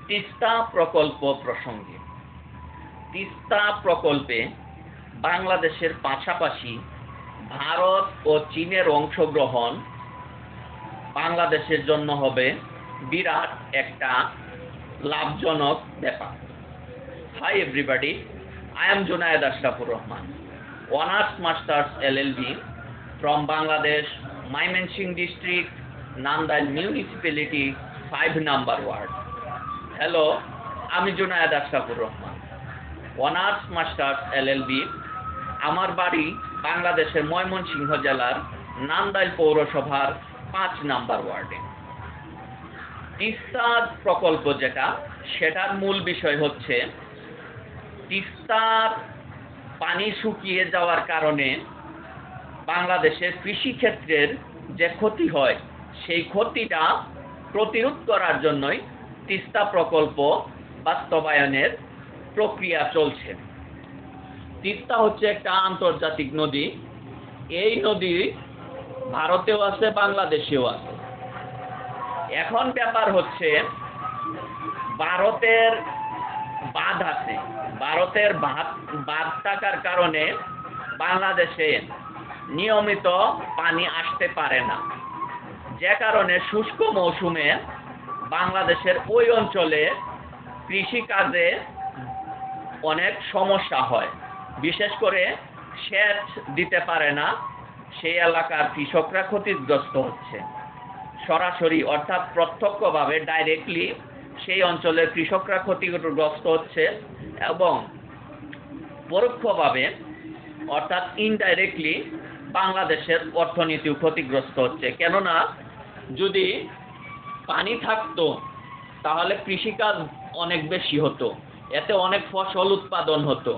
তিস্তা প্রকল্প প্রসঙ্গে। তিস্তা প্রকল্পে বাংলাদেশের পাশাপাশি ভারত ও চীনের অংশগ্রহণ বাংলাদেশের জন্য হবে বিরাট একটা লাভজনক ব্যাপার। Hi everybody, I am Junaid Ashrafur Rahman, Honours Masters LLB from Bangladesh, Mymensingh District, Nandan Municipality, 5 number ward. Hello, আমি Junaid Ashrafur Rahman, honours masters LLB. আমার বাড়ি বাংলাদেশের ময়মনসিংহ জেলার নান্দাইল পৌরসভার 5 নাম্বার ওয়ার্ডে। তিস্তা প্রকল্প সেটার মূল বিষয় হচ্ছে তিস্তার পানি শুকিয়ে যাওয়ার কারণে বাংলাদেশের কৃষিক্ষেত্রের যে ক্ষতি হয় সেই ক্ষতিটা প্রতিরোধ করার জন্যই তিস্তা প্রকল্প বাস্তবায়নের প্রক্রিয়া চলছে। তিস্তা হচ্ছে একটা আন্তর্জাতিক নদী। এই নদী ভারতেও আছে, বাংলাদেশেও আছে। এখন ব্যাপার হচ্ছে ভারতের বাঁধ আছে, ভারতের বাঁধ থাকার কারণে বাংলাদেশে নিয়মিত পানি আসতে পারে না, যে কারণে শুষ্ক মৌসুমে বাংলাদেশের ওই অঞ্চলে কৃষিকাজে অনেক সমস্যা হয়। বিশেষ করে সেচ দিতে পারে না, সেই এলাকার কৃষকরা ক্ষতিগ্রস্ত হচ্ছে সরাসরি, অর্থাৎ প্রত্যক্ষভাবে ডাইরেক্টলি সেই অঞ্চলের কৃষকরা ক্ষতিগ্রস্ত হচ্ছে, এবং পরোক্ষভাবে অর্থাৎ ইনডাইরেক্টলি বাংলাদেশের অর্থনীতিও ক্ষতিগ্রস্ত হচ্ছে। কেননা যদি পানি থাকতো তাহলে কৃষিকাজ অনেক বেশি হতো, এতে অনেক ফসল উৎপাদন হতো,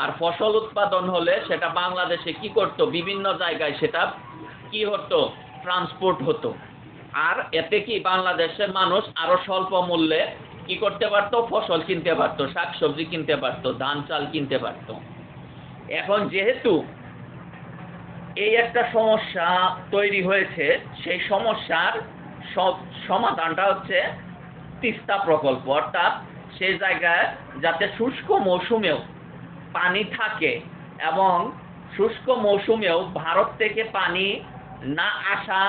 আর ফসল উৎপাদন হলে সেটা বাংলাদেশে কি করতো, বিভিন্ন জায়গায় সেটা কি হতো, ট্রান্সপোর্ট হতো, আর এতে কি বাংলাদেশের মানুষ আরো স্বল্প মূল্যে কি করতে পারতো, ফসল কিনতে পারতো, শাকসবজি কিনতে পারতো, ধান চাল কিনতে পারতো। এখন যেহেতু এই একটা সমস্যা তৈরি হয়েছে, সেই সমস্যার সমাধানটা হচ্ছে তিস্তা প্রকল্প, অর্থাৎ সেই জায়গায় যাতে শুষ্ক মৌসুমেও পানি থাকে এবং শুষ্ক মৌসুমেও ভারত থেকে পানি না আসা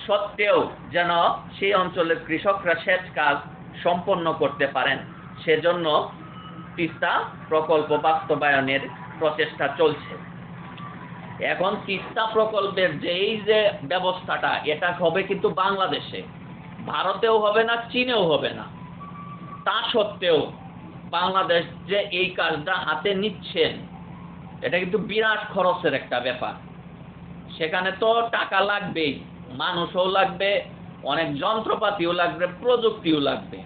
সত্ত্বেও যেন সেই অঞ্চলের কৃষকরা সেচ কাজ সম্পন্ন করতে পারেন, সেজন্য তিস্তা প্রকল্প বাস্তবায়নের প্রচেষ্টা চলছে। এখন তিস্তা প্রকল্পের যে ব্যবস্থাটা, এটা হবে কিন্তু বাংলাদেশে, ভারতেও হবে না, চীনেও হবে না। তা সত্ত্বেও বাংলাদেশ যে এই কাজটা হাতে নিচ্ছেন, এটা কিন্তু বিরাট খরচের একটা ব্যাপার। সেখানে তো টাকা লাগবেই, মানুষও লাগবে, অনেক যন্ত্রপাতিও লাগবে, প্রযুক্তিও লাগবে।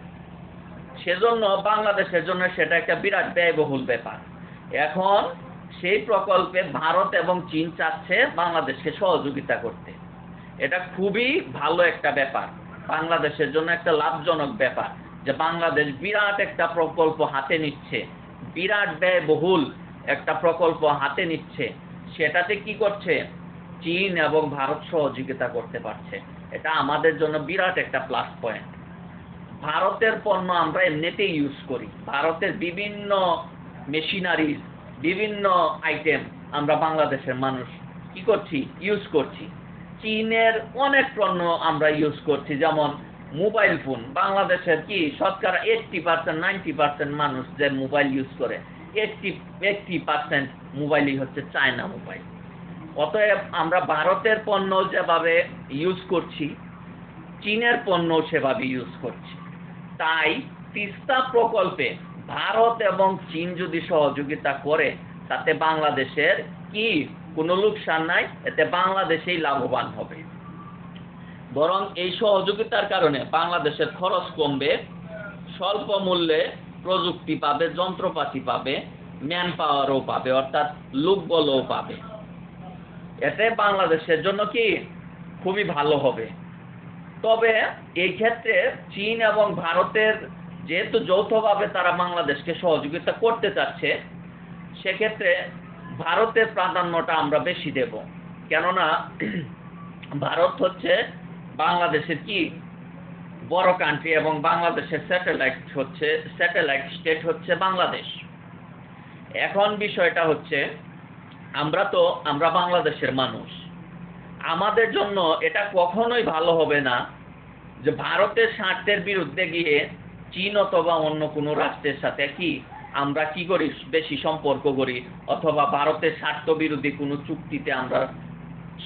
সেজন্য বাংলাদেশের জন্য সেটা একটা বিরাট ব্যয়বহুল ব্যাপার। এখন সেই প্রকল্পে ভারত এবং চীন চাচ্ছে বাংলাদেশকে সহযোগিতা করতে। এটা খুবই ভালো একটা ব্যাপার, বাংলাদেশের জন্য একটা লাভজনক ব্যাপার যে বাংলাদেশ বিরাট একটা প্রকল্প হাতে নিচ্ছে, বিরাট ব্যয়বহুল একটা প্রকল্প হাতে নিচ্ছে। সেটাতে কি করছে, চীন এবং ভারত সহযোগিতা করতে পারছে। এটা আমাদের জন্য বিরাট একটা প্লাস পয়েন্ট। ভারতের পণ্য আমরা এমনিতেই ইউজ করি, ভারতের বিভিন্ন মেশিনারিজ, বিভিন্ন আইটেম আমরা বাংলাদেশের মানুষ কি করছি, ইউজ করছি। চীনের অনেক পণ্য আমরা ইউজ করছি, যেমন মোবাইল ফোন। বাংলাদেশের কি শতকরা 80% 90% মানুষ যে মোবাইল ইউজ করে, 80% মোবাইলই হচ্ছে চায়না মোবাইল। অতএব আমরা ভারতের পণ্য যেভাবে ইউজ করছি, চীনের পণ্য সেভাবে ইউজ করছি। তাই তিস্তা প্রকল্পে ভারত এবং চীন যদি সহযোগিতা করে, তাতে বাংলাদেশের কি কোনো লোকসান নাই, এতে বাংলাদেশেই লাভবান হবে। বরং এই সহযোগিতার কারণে বাংলাদেশের খরচ কমবে, স্বল্প মূল্যে প্রযুক্তি পাবে, যন্ত্রপাতি পাবে, ম্যান পাওয়ারও পাবে, অর্থাৎ লোকবলও পাবে। এতে বাংলাদেশের জন্য কি খুবই ভালো হবে। তবে এই ক্ষেত্রে চীন এবং ভারতের যেহেতু যৌথভাবে তারা বাংলাদেশকে সহযোগিতা করতে চাচ্ছে, সেক্ষেত্রে ভারতের প্রাধান্যটা আমরা বেশি দেব। কেননা ভারত হচ্ছে বাংলাদেশের কি বড় কান্ট্রি এবং বাংলাদেশের স্যাটেলাইট স্টেট হচ্ছে বাংলাদেশ। এখন বিষয়টা হচ্ছে আমরা বাংলাদেশের মানুষ, আমাদের জন্য এটা কখনোই ভালো হবে না যে ভারতের স্বার্থের বিরুদ্ধে গিয়ে চীন অথবা অন্য কোনো রাষ্ট্রের সাথে আমরা কি করি, বেশি সম্পর্ক করি, অথবা ভারতের স্বার্থ বিরোধী কোনো চুক্তিতে আমরা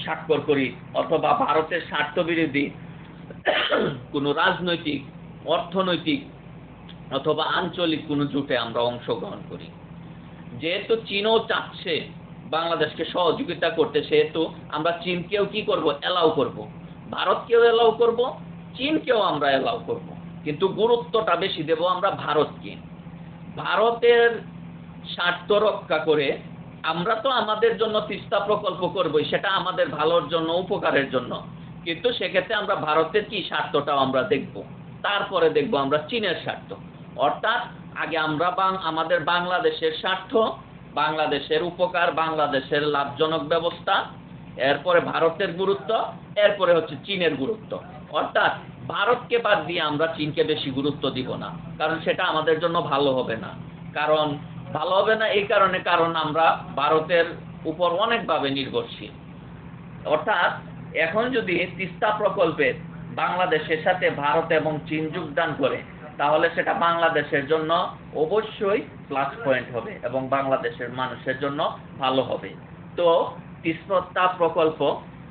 স্বাক্ষর করি, অথবা ভারতের স্বার্থ বিরোধী কোনো রাজনৈতিক, অর্থনৈতিক অথবা আঞ্চলিক কোনো জোটে আমরা অংশগ্রহণ করি। যেহেতু চীনও চাচ্ছে বাংলাদেশকে সহযোগিতা করতে, সেহেতু আমরা চীনকেও কি করব, এলাও করব, ভারতকেও এলাও করব, চীনকেও আমরা এলাও করব, কিন্তু গুরুত্বটা বেশি দেব আমরা ভারতকে। ভারতের স্বার্থ রক্ষা করে আমরা তো আমাদের জন্য তিস্তা প্রকল্প করবই, সেটা আমাদের ভালোর জন্য, উপকারের জন্য, কিন্তু সেক্ষেত্রে আমরা ভারতের কি স্বার্থটাও আমরা দেখব, তারপরে দেখব আমরা চীনের স্বার্থ। অর্থাৎ আগে আমরা আমাদের বাংলাদেশের স্বার্থ, বাংলাদেশের উপকার, বাংলাদেশের লাভজনক ব্যবস্থা, এরপরে ভারতের গুরুত্ব, এরপরে হচ্ছে চীনের গুরুত্ব। অর্থাৎ ভারতকে বাদ দিয়ে আমরা চীনকে বেশি গুরুত্ব দিব না, কারণ সেটা আমাদের জন্য ভালো হবে না। এই কারণে কারণ আমরা ভারতের উপর অনেকভাবে নির্ভরশীল। অর্থাৎ এখন যদি তিস্তা প্রকল্পে বাংলাদেশের সাথে ভারত এবং চীন যোগদান করে, তাহলে সেটা বাংলাদেশের জন্য অবশ্যই প্লাস পয়েন্ট হবে এবং বাংলাদেশের মানুষের জন্য ভালো হবে। তো তিস্তা প্রকল্প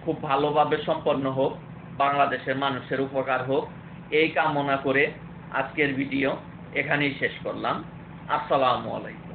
খুব ভালোভাবে সম্পন্ন হোক, বাংলাদেশের মানুষের উপকার হোক, এই কামনা করে আজকের ভিডিও এখানেই শেষ করলাম। আসসালামু আলাইকুম।